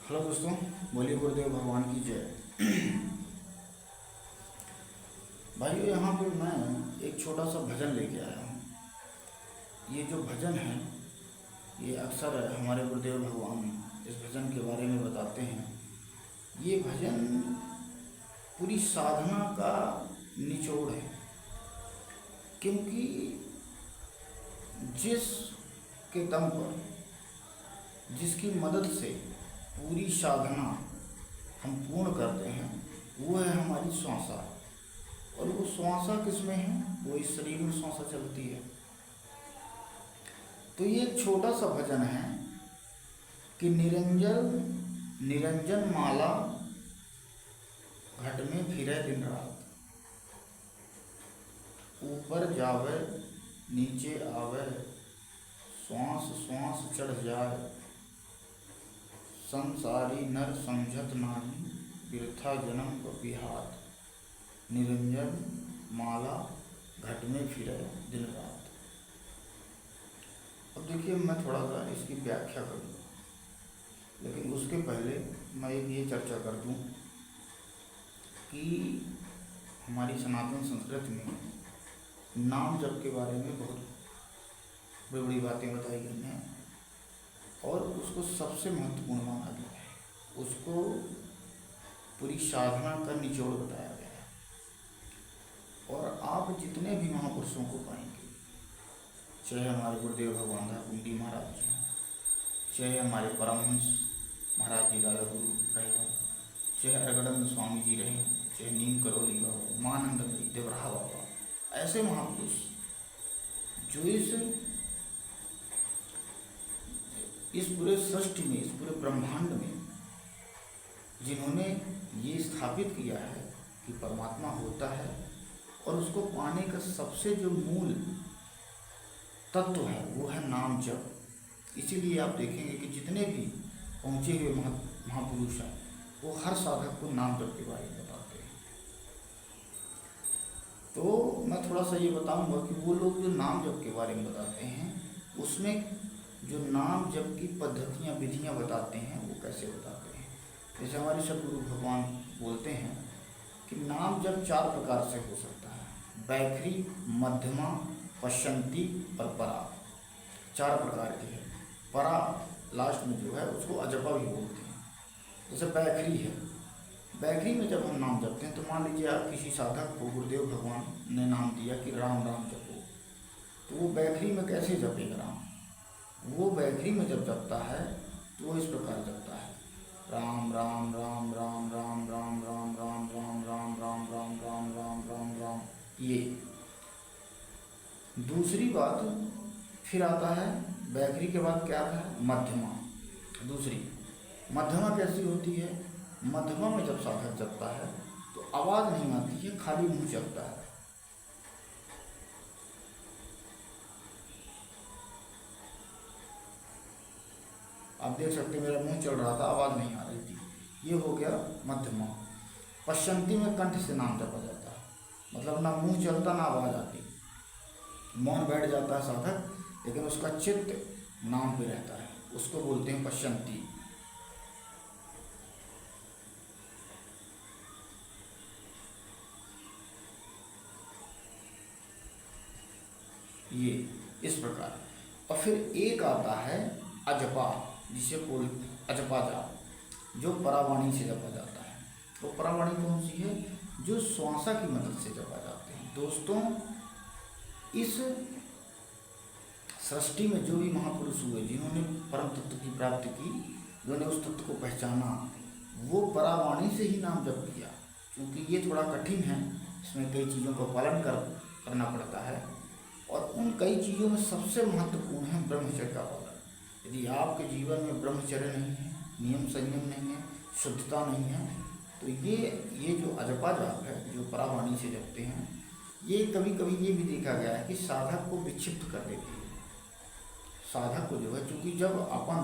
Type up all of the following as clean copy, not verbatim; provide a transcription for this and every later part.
Hello दोस्तों, बोलिए गुरुदेव भगवान की जय। भाइयों, यहाँ पे मैं एक छोटा सा भजन लेके आया हूँ। ये जो भजन है ये अक्सर हमारे गुरुदेव भगवान इस भजन के बारे में बताते हैं। ये भजन पूरी साधना का निचोड़ है, क्योंकि जिस के दम पर, जिसकी मदद से पूरी साधना हम पूर्ण करते हैं, वो है हमारी श्वासा। और वो श्वासा किस में है? वो इस शरीर में श्वासा चलती है। तो ये एक छोटा सा भजन है कि निरंजन निरंजन माला घट में फिरे दिन रात, ऊपर जावे नीचे आवे, श्वास श्वास चढ़ जाए, संसारी नर समझत नाही, बिरथा जन्म को बिहार, निरंजन माला घट में फिरे दिन रात। अब देखिए, मैं थोड़ा सा इसकी व्याख्या करूँगा, लेकिन उसके पहले मैं एक ये चर्चा कर दूँ कि हमारी सनातन संस्कृति में नाम जप के बारे में बहुत बड़ी बड़ी बातें बताई गई हैं और उसको सबसे महत्वपूर्ण माना गया है। उसको पूरी साधना का निचोड़ बताया गया है। और आप जितने भी महापुरुषों को पाएंगे, चाहे हमारे गुरुदेव भगवान कुंडी महाराज जी हों, चाहे हमारे परमहंस महाराज जी दादा गुरु रहे हों, चाहे अरगड़न स्वामी जी रहे, चाहे नीम करोली बाबा, मानंद भाई, देवराहा बाबा, ऐसे महापुरुष जो इस पूरे सृष्टि में, इस पूरे ब्रह्मांड में जिन्होंने ये स्थापित किया है कि परमात्मा होता है और उसको पाने का सबसे जो मूल तत्व है वो है नाम जप। इसीलिए आप देखेंगे कि जितने भी पहुँचे हुए महापुरुष हैं वो हर साधक को नाम जप के बारे में बताते हैं। तो मैं थोड़ा सा ये बताऊंगा कि वो लोग जो नाम जप के बारे में बताते हैं उसमें जो नाम जप की पद्धतियाँ, विधियाँ बताते हैं वो कैसे बताते हैं। जैसे हमारे सदगुरु भगवान बोलते हैं कि नाम जप 4 प्रकार से हो सकता है: बैखरी, मध्यमा, पश्चंती और परा। 4 प्रकार की है। परा लास्ट में जो है उसको अजपा भी बोलते हैं। जैसे बैखरी है, बैखरी में जब हम नाम जपते हैं तो मान लीजिए आप किसी साधक को गुरुदेव भगवान ने नाम दिया कि राम राम जपो, तो वो बैखरी में कैसे जपेगा राम? वो बैखरी में जब जपता है तो वो इस प्रकार जपता है: राम राम राम राम राम राम राम राम राम राम राम राम राम राम राम राम। ये दूसरी बात फिर आता है, बैखरी के बाद क्या आता है? मध्यमा। दूसरी मध्यमा कैसी होती है? मध्यमा में जब साधक जपता है तो आवाज़ नहीं आती है, खाली मुंह चलता है। आप देख सकते हैं मेरा मुंह चल रहा था, आवाज़ नहीं आ रही थी। ये हो गया मध्यमा। पश्चंती में कंठ से नाम जपा जाता है, मतलब ना मुंह चलता ना आवाज़ आती, मौन बैठ जाता है साधक, लेकिन उसका चित्त नाम पे रहता है, उसको बोलते हैं पश्चंती। ये इस प्रकार। और फिर एक आता है अजपा, जिसे बोल अजपा जाप, जो परावाणी से जपा जाता है। तो परावाणी कौन सी है? जो श्वासा की मदद से जपा जाते हैं। दोस्तों, इस सृष्टि में जो भी महापुरुष हुए जिन्होंने परम तत्व की प्राप्ति की, जिन्होंने उस तत्व को पहचाना, वो परावाणी से ही नाम जप किया। क्योंकि ये थोड़ा कठिन है, इसमें कई चीज़ों का पालन करना पड़ता है, और उन कई चीज़ों में सबसे महत्वपूर्ण है ब्रह्मचर्य का पालन। यदि आपके जीवन में ब्रह्मचर्य नहीं है, नियम संयम नहीं है, शुद्धता नहीं है, तो ये जो अजपा जाप है, जो परावाणी से जपते हैं, ये कभी कभी ये भी देखा गया है कि साधक को विक्षिप्त कर देती है। साधक को जो है, क्योंकि जब अपन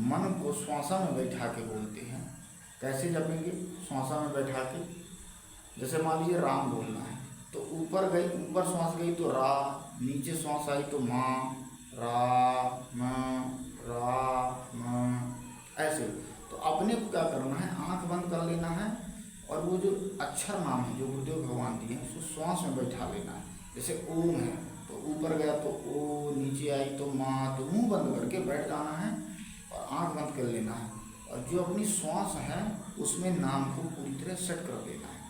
मन को श्वासा में बैठा के बोलते हैं, कैसे जपेंगे? श्वासा में बैठा के, जैसे मान लीजिए राम बोलना है तो ऊपर श्वास गई तो रा, नीचे श्वास आई तो माँ, रा म, ऐसे। तो आप क्या करना है, आंख बंद कर लेना है और वो जो अक्षर नाम है जो गुरुदेव भगवान दिए हैं उसको श्वास में बैठा लेना है। जैसे ओम है तो ऊपर गया तो ओ, नीचे आई तो माँ, तो मुंह बंद करके बैठ जाना है और आंख बंद कर लेना है और जो अपनी श्वास है उसमें नाम को पूरी तरह सेट कर देना है।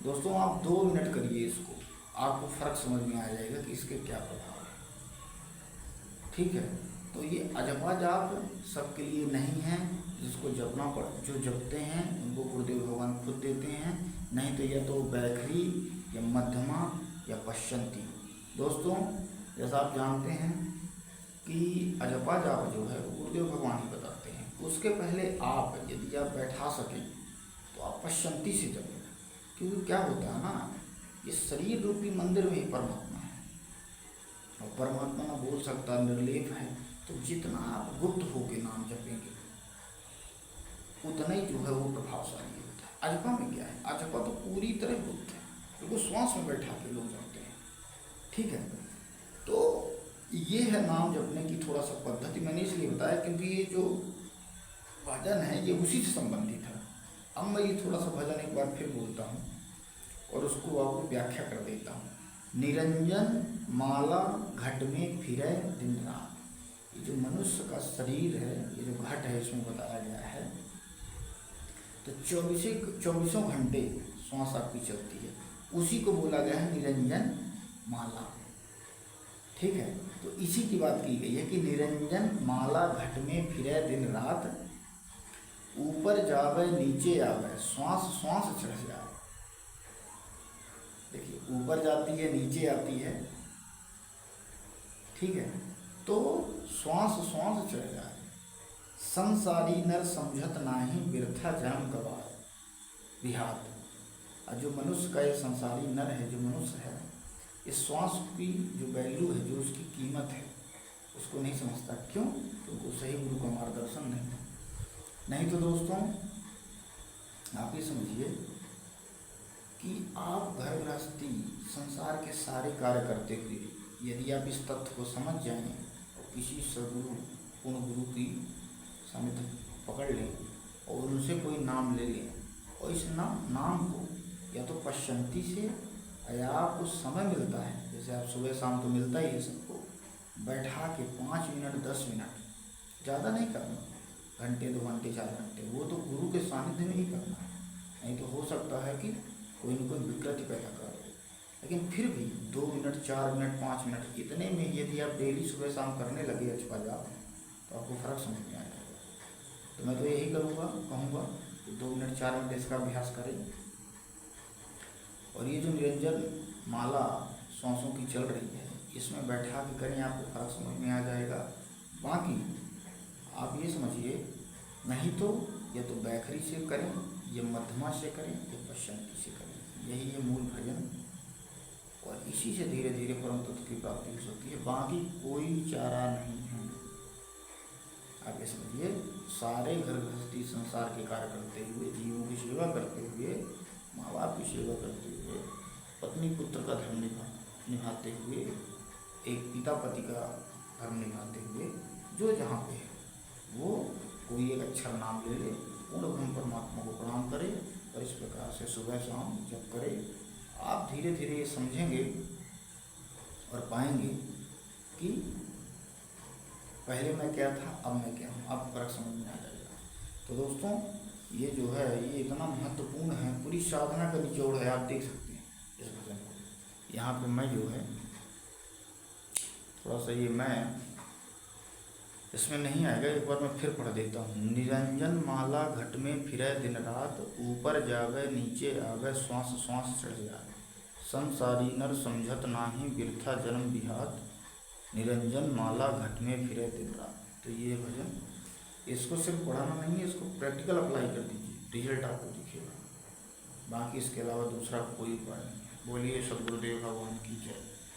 दोस्तों आप 2 मिनट करिए इसको, आपको फर्क समझ में आ जाएगा कि इसके क्या प्रभाव है। ठीक है, तो ये अजपा जाप सबके लिए नहीं है, जिसको जपना पड़, जो जपते हैं उनको गुरुदेव भगवान खुद देते हैं, नहीं तो या तो बैखरी या मध्यमा या पश्चंती। दोस्तों जैसा आप जानते हैं कि अजपा जाप जो है गुरुदेव भगवान ही बताते हैं। उसके पहले आप यदि आप बैठा सकें तो आप पश्चंती से जपें, क्योंकि क्या होता है ना, ये शरीर रूपी मंदिर में ही परमात्मा है और परमात्मा ना बोल सकता, निर्लेप है। तो जितना आप गुप्त होकर नाम जपेंगे उतना ही जो है वो प्रभावशाली होता है। अजपा में क्या है, अजपा तो पूरी तरह गुप्त है, क्योंकि श्वास में बैठा के लोग जपते हैं। ठीक है, तो ये है नाम जपने की थोड़ा सा पद्धति। मैंने इसलिए बताया क्योंकि ये जो भजन है ये उसी से संबंधित है। अब मैं ये थोड़ा सा भजन एक बार फिर बोलता हूँ और उसको आपको व्याख्या कर देता हूँ। निरंजन माला घट में फिरे दिन रात। ये जो मनुष्य का शरीर है, ये जो घट है, इसमें बताया गया है तो 24 घंटे श्वास आपकी चलती है, उसी को बोला गया है निरंजन माला। ठीक है, तो इसी की बात की गई है कि निरंजन माला घट में फिरे दिन रात, ऊपर जावे नीचे आवे, श्वास श्वास चढ़ जाए। देखिए ऊपर जाती है नीचे आती है, ठीक है, तो श्वास श्वास चढ़ जाए। संसारी नर समझत नाही बिरथा जन्म गवाए विहात। और जो मनुष्य का ये संसारी नर है, जो मनुष्य है, इस श्वास की जो वैल्यू है, जो उसकी कीमत है, उसको नहीं समझता। क्यों? क्योंकि सही गुरु का मार्गदर्शन नहीं है। नहीं तो दोस्तों आप ये समझिए कि आप घर गृहस्थी संसार के सारे कार्य करते हुए यदि आप इस तथ्य को समझ जाएं और किसी सदगुरु पूर्ण गुरु की सानिध्य पकड़ लें और उनसे कोई नाम ले लें और इस नाम को या तो पश्चंती से, या आपको समय मिलता है, जैसे आप सुबह शाम तो मिलता ही है सबको, बैठा के 5 मिनट 10 मिनट, ज़्यादा नहीं करना, घंटे 2 घंटे 4 घंटे, वो तो गुरु के सानिध्य में ही करना है। नहीं तो हो सकता है कि कोई न कोई विकृति पैदा कर दे। लेकिन फिर भी 2 मिनट 4 मिनट 5 मिनट इतने में यदि आप डेली सुबह शाम करने लगे अजपा जाप तो आपको फ़र्क समझ में आ जाएगा। तो मैं तो यही कहूँगा कि 2 मिनट 4 मिनट इसका अभ्यास करें। और ये जो निरंजन माला सांसों की चल रही है, इसमें बैठा के करें, आपको फ़र्क समझ में आ जाएगा। बाकी आप ये समझिए, नहीं तो या तो बैखरी से करें, या मध्यमा से करें, या पश्चंती से करें, यही है मूल भजन। और इसी से धीरे धीरे परम तत्व की प्राप्ति हो सकती है। बाकी कोई चारा नहीं है। आप ये समझिए, सारे घर गृहस्थी संसार के कार्य करते हुए, जीवों की सेवा करते हुए, माँ बाप की सेवा करते हुए, पत्नी पुत्र का धर्म निभाते हुए, एक पिता पति का धर्म निभाते हुए, जो जहाँ पे है वो कोई एक अक्षर नाम ले ले, पूर्ण ब्रह्म परमात्मा को प्रणाम करे और इस प्रकार से सुबह शाम जप करे। आप धीरे धीरे ये समझेंगे और पाएंगे कि पहले मैं क्या था, अब मैं क्या हूँ, अब फर्क समझ में आ जाएगा। तो दोस्तों ये जो है ये इतना महत्वपूर्ण है, पूरी साधना का निचोड़ है। आप देख सकते हैं इस भजन को। यहाँ पे मैं जो है थोड़ा सा ये मैं इसमें नहीं आएगा, एक बार मैं फिर पढ़ देता हूँ। निरंजन माला घट में फिरे दिन रात, ऊपर जावे नीचे आवे, श्वास श्वास चढ़ जाए। संसारी नर समझत नाही बिरथा जन्म बिहात, निरंजन माला घट में फिरे दिन रात। तो ये भजन, इसको सिर्फ पढ़ाना नहीं है, इसको प्रैक्टिकल अप्लाई कर दीजिए, रिजल्ट आपको दिखेगा। बाकी इसके अलावा दूसरा कोई उपाय नहीं है। बोलिए सद्गुरुदेव भगवान की जय।